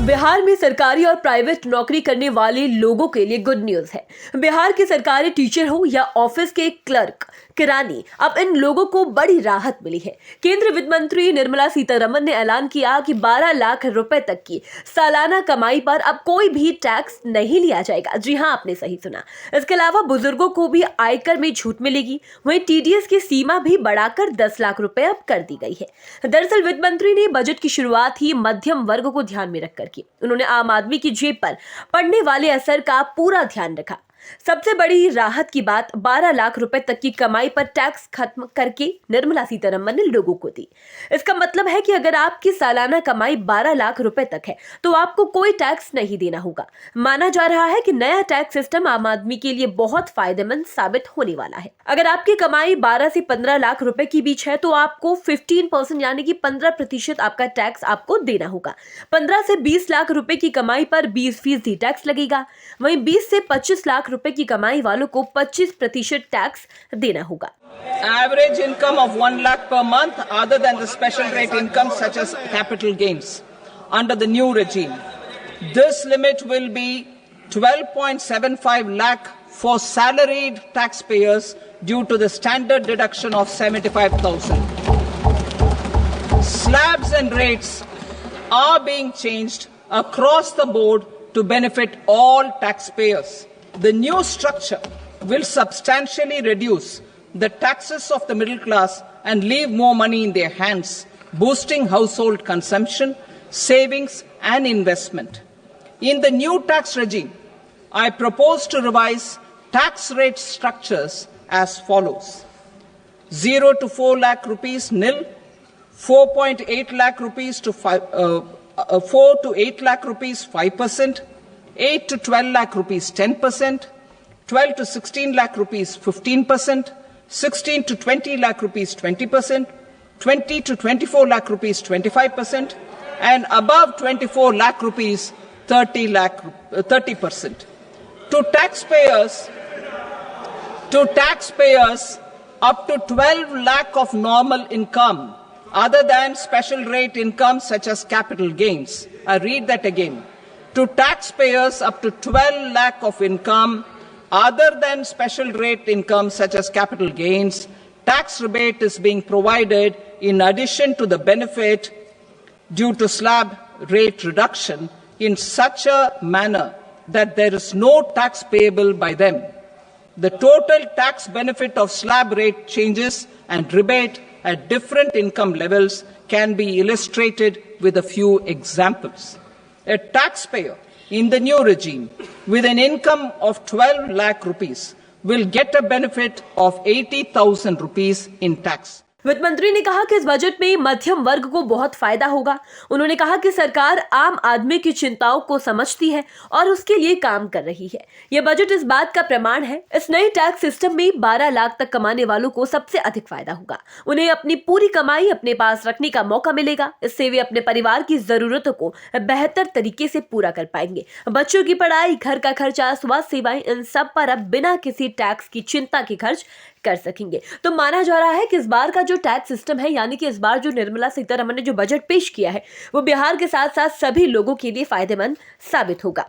बिहार में सरकारी और प्राइवेट नौकरी करने वाले लोगों के लिए गुड न्यूज है। बिहार के सरकारी टीचर हो या ऑफिस के क्लर्क, किरानी, अब इन लोगों को बड़ी राहत मिली है। केंद्रीय वित्त मंत्री निर्मला सीतारमण ने ऐलान किया कि 12 लाख रुपए तक की सालाना कमाई पर अब कोई भी टैक्स नहीं लिया जाएगा। जी हां, आपने सही सुना। इसके अलावा बुजुर्गों को भी आयकर में छूट मिलेगी। वहीं टीडीएस की सीमा भी बढ़ाकर 10 लाख रुपए अब कर दी गई है। दरअसल वित्त मंत्री ने बजट की शुरुआत ही मध्यम वर्ग को ध्यान में रखकर की। उन्होंने आम आदमी की जेब पर पड़ने वाले असर का पूरा ध्यान रखा। सबसे बड़ी राहत की बात 12 लाख रुपए तक की कमाई पर टैक्स खत्म करके निर्मला सीतारमण ने लोगों को दी। इसका मतलब है कि अगर आपकी सालाना कमाई 12 लाख रुपए तक है तो आपको कोई टैक्स नहीं देना होगा। माना जा रहा है कि नया टैक्स सिस्टम आम आदमी के लिए बहुत फायदेमंद साबित होने वाला है। अगर आपकी कमाई 12 से 15 लाख रुपए के बीच है तो आपको 15% यानी कि 15% आपका टैक्स आपको देना होगा। 15 से 20 लाख रुपए की कमाई पर 20% टैक्स लगेगा। वहीं 20 से 25 लाख रुपए की कमाई वालों को 25% टैक्स देना होगा। Average income of 1 lakh per month other than the special rate income such as capital gains under the new regime. This limit will be 12.75 lakh for salaried taxpayers due to the standard deduction of 75,000. Slabs and rates are being changed across the board to benefit all taxpayers. The new structure will substantially reduce the taxes of the middle class and leave more money in their hands, boosting household consumption, savings and investment. In the new tax regime, I propose to revise tax rate structures as follows. 0 to 4 lakh rupees nil, 4.8 lakh rupees to 4 to 8 lakh rupees 5%, 8 to 12 lakh rupees 10%, 12 to 16 lakh rupees 15%, 16 to 20 lakh rupees 20%, 20 to 24 lakh rupees 25%, and above 24 lakh rupees 30%. To taxpayers up to 12 lakh of normal income other than special rate income such as capital gains. I read that again. To taxpayers up to 12 lakh of income other than special rate income such as capital gains, tax rebate is being provided in addition to the benefit due to slab rate reduction in such a manner that there is no tax payable by them. The total tax benefit of slab rate changes and rebate at different income levels can be illustrated with a few examples. A taxpayer in the new regime with an income of 12 lakh rupees will get a benefit of 80,000 rupees in tax. वित्त मंत्री ने कहा कि इस budget में मध्यम वर्ग को बहुत फायदा होगा। उन्होंने कहा कि सरकार आम आदमी की चिंताओं को समझती है और उसके लिए काम कर रही है। यह बजट इस बात का प्रमाण है। इस नए टैक्स सिस्टम में 12 लाख तक कमाने वालों को सबसे अधिक फायदा होगा। उन्हें अपनी पूरी कमाई अपने पास रखने का मौका मिलेगा। इससे वे अपने परिवार की जरूरतों को बेहतर तरीके से पूरा कर पाएंगे। बच्चों की पढ़ाई, घर का खर्चा, स्वास्थ्य सेवाएं, इन सब पर अब बिना किसी टैक्स की चिंता के खर्च कर सकेंगे। तो माना जा रहा है कि इस बार का जो टैक्स सिस्टम है, यानी कि इस बार जो निर्मला सीतारमण ने जो बजट पेश किया है, वो बिहार के साथ साथ सभी लोगों के लिए फायदेमंद साबित होगा।